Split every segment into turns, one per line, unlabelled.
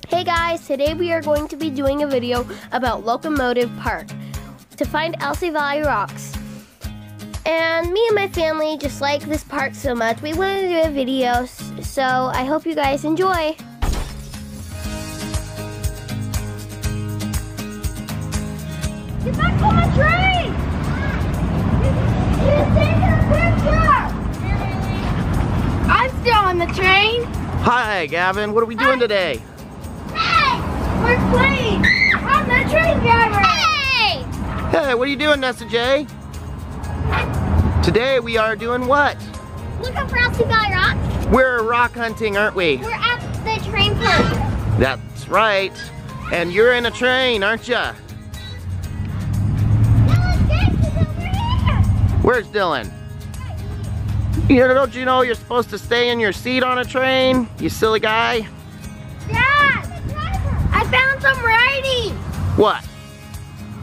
Hey guys, today we are going to be doing a video about Locomotive Park to find Elsie Valley rocks. And me and my family just like this park so much, we wanted to do a video, so I hope you guys enjoy. Get back on my train! You take a picture! I'm still on the train.
Hi, Gavin. What are we doing today?
Hey! We're playing! I'm the train driver! Hey!
Hey, what are you doing, Nessa J? Today we are doing what?
Looking for Elsie Valley rocks.
We're rock hunting, aren't we?
We're at the train park.
That's right. And you're in a train, aren't ya? Where's Dylan? Don't you know you're supposed to stay in your seat on a train? You silly guy.
Dad! I found some writing!
What?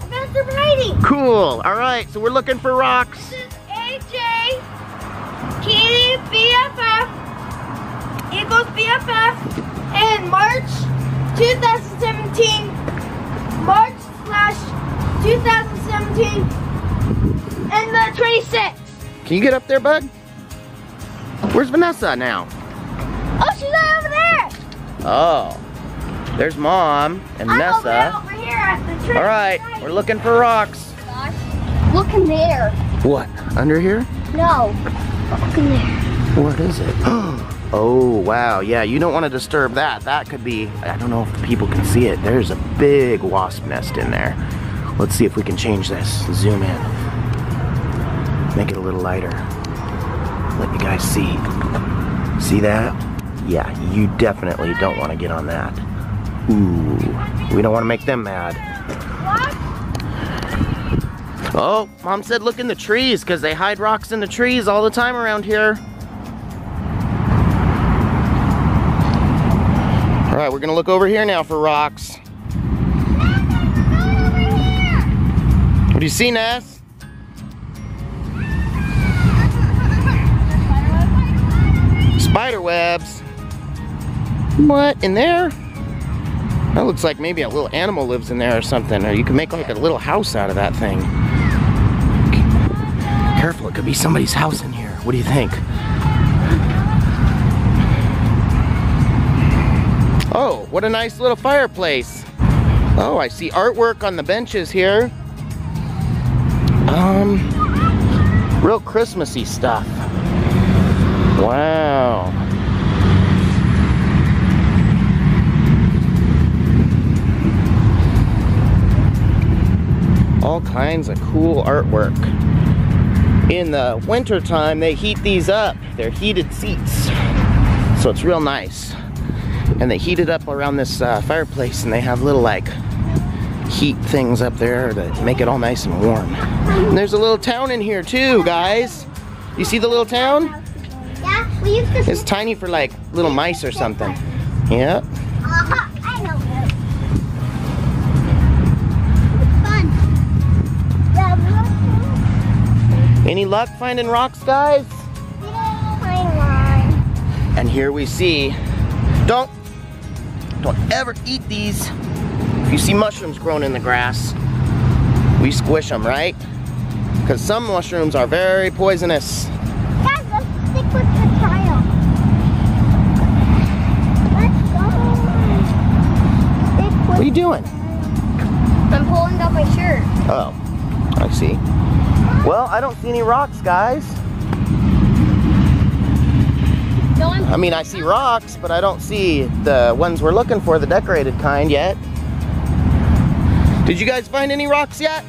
I found some writing!
Cool. Alright, so we're looking for rocks.
This is AJ, Katie, BFF, equals BFF, and March 2017, March/2017, and the 26th.
Can you get up there, bud? Where's Vanessa now?
Oh, she's right over there.
Oh, there's Mom and Nessa.
Over here at the train.
All right, we're looking for rocks.
Look in there.
What? Under here?
No. Look in there.
What is it? Oh, wow. Yeah, you don't want to disturb that. That could be, I don't know if the people can see it. There's a big wasp nest in there. Let's see if we can change this. Zoom in. Make it a little lighter. Let you guys see. See that? Yeah, you definitely don't want to get on that. Ooh, we don't want to make them mad. What? Oh, Mom said look in the trees because they hide rocks in the trees all the time around here. All right, we're gonna look over here now for rocks. What do you see, Ness? Spider webs. What, in there? That looks like maybe a little animal lives in there or something, or you can make like a little house out of that thing. Careful, it could be somebody's house in here. What do you think? Oh, what a nice little fireplace. Oh, I see artwork on the benches here. Real Christmassy stuff. Wow. All kinds of cool artwork. In the winter time, they heat these up. They're heated seats. So it's real nice. And they heat it up around this fireplace, and they have little like heat things up there to make it all nice and warm. And there's a little town in here too, guys. You see the little town?
Yeah, we used to.
It's tiny for like little mice or something. Yep.
I know. It's fun.
Any luck finding rocks, guys? And here we see, don't ever eat these. If you see mushrooms growing in the grass, we squish them, right? Because some mushrooms are very poisonous.
Guys, let's stick with the trial. Let's go.
What are you doing?
I'm pulling up my shirt.
Oh, I see. Well, I don't see any rocks, guys.
No,
I mean, I see rocks, but I don't see the ones we're looking for, the decorated kind, yet. Did you guys find any rocks yet?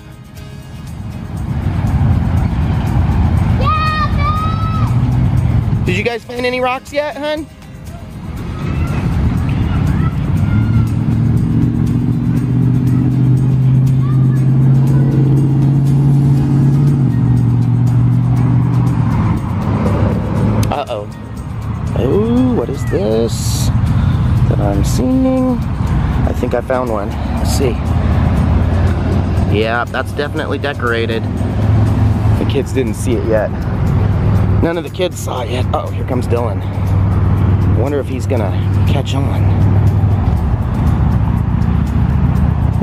Yeah,
Did you guys find any rocks yet, hun? Uh-oh. Oh, what is this that I'm seeing? I think I found one. Let's see. Yeah, that's definitely decorated. The kids didn't see it yet. None of the kids saw it yet. Uh oh, here comes Dylan. I wonder if he's gonna catch on.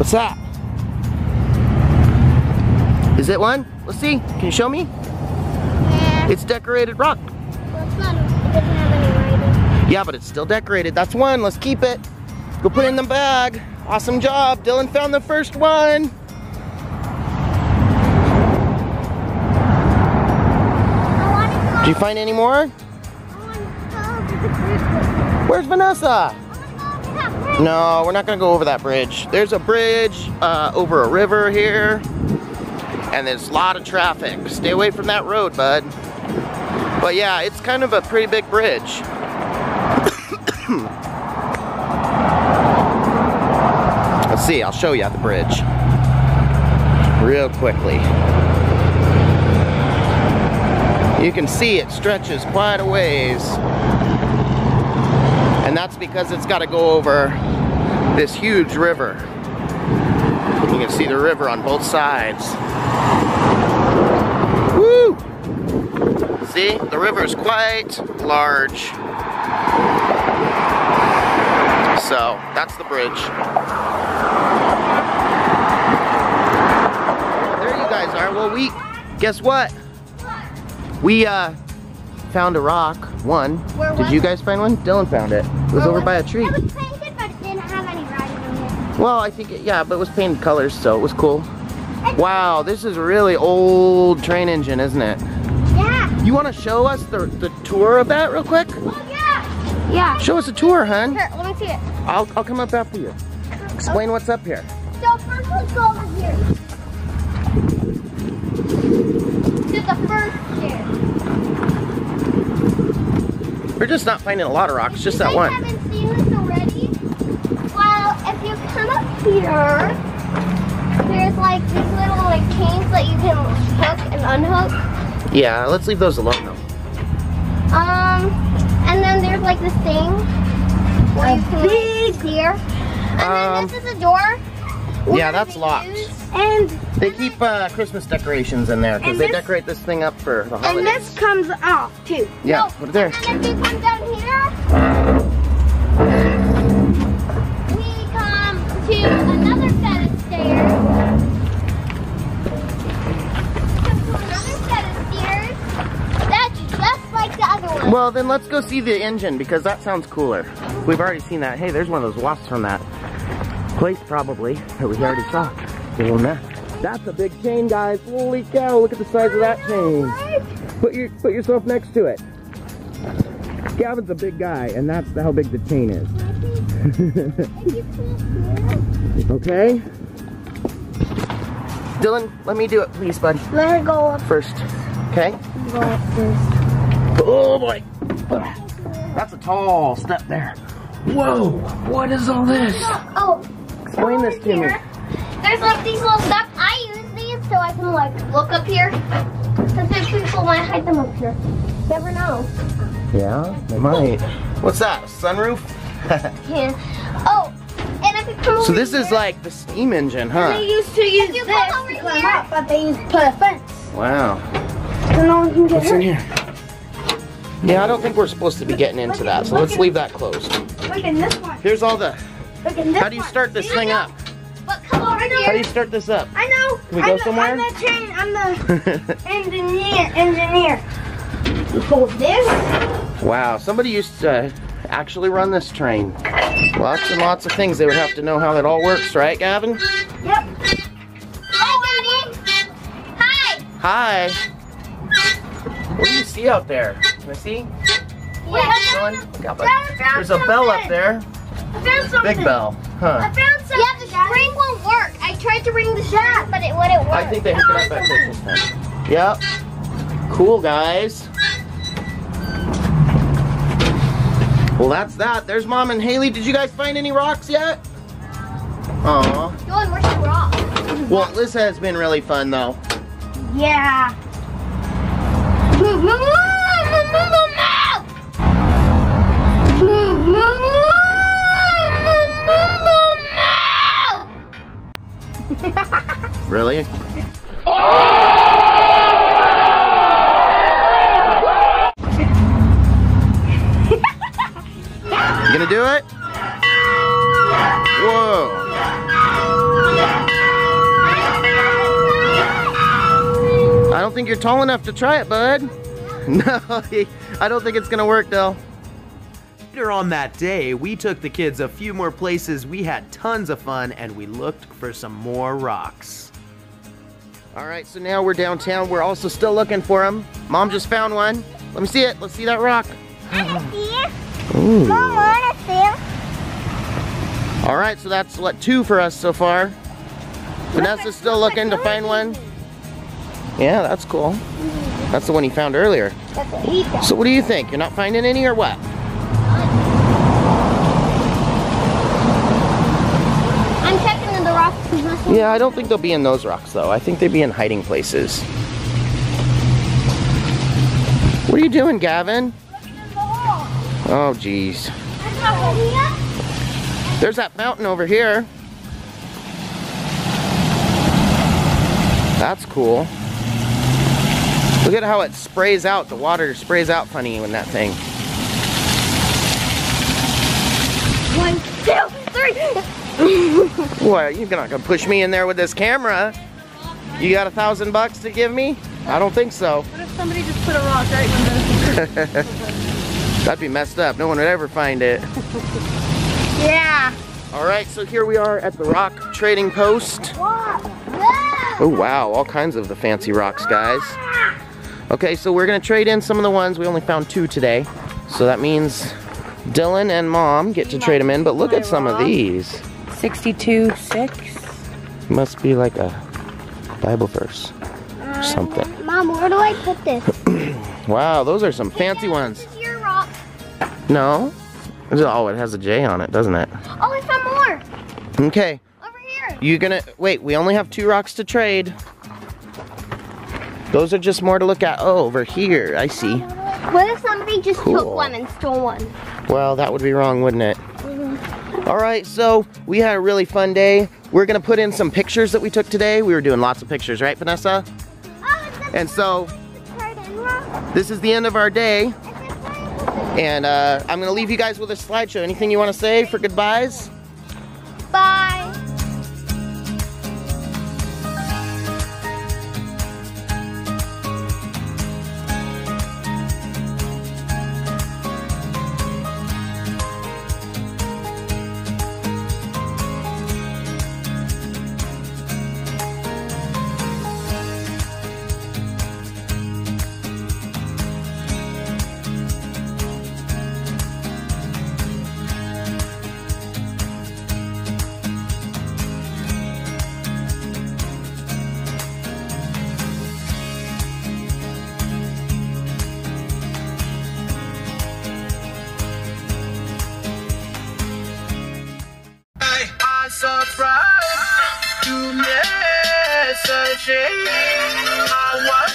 What's that? Is it one? Let's see. Can you show me?
Yeah.
It's decorated rock.
Well, it's not. It doesn't have any writing.
Yeah, but it's still decorated. That's one. Let's keep it. Go put it in the bag. Awesome job. Dylan found the first one. Did you find any more? Where's Vanessa? No, we're not gonna go over that bridge. There's a bridge over a river here, and there's a lot of traffic. Stay away from that road, bud. But yeah, it's kind of a pretty big bridge. Let's see, I'll show you the bridge real quickly. You can see it stretches quite a ways. And that's because it's got to go over this huge river. You can see the river on both sides. Woo! See, the river is quite large. So, that's the bridge. There you guys are. Well, guess what? We found a rock. One.
Where
Did
was
you
it?
guys find one? Dylan found it. It was over by a tree.
It was painted, but it didn't have any writing on it.
Well, I think, yeah, but it was painted colors, so it was cool. Wow, this is a really old train engine, isn't it?
Yeah.
You want to show us the tour of that real quick?
Oh, yeah. Yeah.
Show us a tour, hun.
Here, let me see it.
I'll come up after you. Explain what's up here.
So first let's go over here. To the first chair.
We're just not finding a lot of rocks, just that
You
one.
guys haven't seen this already? Well, if you come up here, there's like these little like chains that you can hook and unhook.
Yeah, let's leave those alone though.
And then there's like this thing where you can like here. And then this is a door.
Yeah, that's locked.
And
They keep Christmas decorations in there because they decorate this thing up for the holidays.
and this comes off too.
Yeah, put it there.
And then if you come down here, we come to another set of stairs. Come to another set of stairs. That's just like the other one.
Well, then let's go see the engine because that sounds cooler. We've already seen that. Hey, there's one of those wasps from that place probably that we already saw. Little nest. That's a big chain, guys. Holy cow, look at the size of that chain. Put yourself next to it. Gavin's a big guy, and that's how big the chain is. Okay? Dylan, let me do it, please, buddy.
Let it go up.
First, okay?
Go up first.
Oh boy. That's a tall step there. Whoa, what is all this?
Oh,
Explain this to me.
there's like these little steps. I use these so I can like look up here. Because there's people might hide them up here. Never know.
Yeah, they might. What's that, a sunroof?
Yeah. Oh, and if you come
So
over
this is
here,
like the steam engine, huh?
They used to use
you
this
come over
to climb
here-
up, but they used to put a fence
Wow.
so no one can get
What's in
hurt.
here? Yeah, I don't think we're supposed to be getting into that, so let's leave that closed.
Look at this one.
Here's all the...
Look at this
How do you
one.
start this thing up?
but come over
How do
here.
you start this up?
I know.
Can we go
I'm
somewhere?
the train. I'm the engineer. You hold this.
Wow, somebody used to actually run this train. Lots and lots of things. They would have to know how that all works, right, Gavin?
Yep.
Hi, Daddy. Hi.
Hi. What do you see out there? Can I see?
Yeah.
Dylan? Look out, bud. There's a bell up there.
I found something.
Big bell, huh?
I found something.
Yeah, the string won't work. I tried to ring the string, but it wouldn't work.
I think they hook it up at Christmas time. Yep. Cool, guys. Well, that's that. There's Mom and Haley. Did you guys find any rocks yet? Aw.
Dylan, where's the rock?
Well, this has been really fun, though.
Yeah.
Move, move, move, move, move, move, move. Move, move, move,
Really? You gonna do it? Whoa. I don't think you're tall enough to try it, bud. No, I don't think it's gonna work, though.
Later on that day, we took the kids a few more places. We had tons of fun, and we looked for some more rocks.
All right, so now we're downtown. We're also still looking for them. Mom just found one. Let me see it. Let's see that rock.
I can see it.
Ooh.
Mom, I want to see it.
All right, so that's what, 2 for us so far. Vanessa's still looking to find one. Yeah, that's cool. That's the one he found earlier.
That's what he found.
So what do you think? You're not finding any or what?
I'm checking in the rocks.
Yeah, I don't think they'll be in those rocks though. I think they'd be in hiding places. What are you doing, Gavin? Oh, geez. There's that fountain over here. That's cool. Look at how it sprays out. The water sprays out funny in that thing.
1, 2, 3.
What, you're not gonna push me in there with this camera? You got $1,000 to give me? I don't think so.
What if somebody just put a rock right in the...
That'd be messed up. No one would ever find it.
Yeah.
All right, so here we are at the rock trading post. Oh wow, all kinds of the fancy rocks, guys. Okay, so we're gonna trade in some of the ones. We only found 2 today. So that means Dylan and Mom get to trade them in, but look at some of these.
62.6.
Must be like a Bible verse or something.
Mom, where do I put this?
Wow, those are some fancy ones.
This is your rock.
No? Oh, it has a J on it, doesn't it?
Oh, I found more.
Okay.
Over here.
You gonna, wait, we only have 2 rocks to trade. Those are just more to look at. Oh, over here, I see.
What if somebody just
Cool.
took one and stole one?
Well, that would be wrong, wouldn't it? All right, so we had a really fun day. We're gonna put in some pictures that we took today. We were doing lots of pictures, right, Vanessa?
Oh, it's a
And so,
garden rock.
this is the end of our day.
It's a garden.
And I'm gonna leave you guys with a slideshow. Anything you wanna say for goodbyes?
Bye.
Surprise to Nessa, I was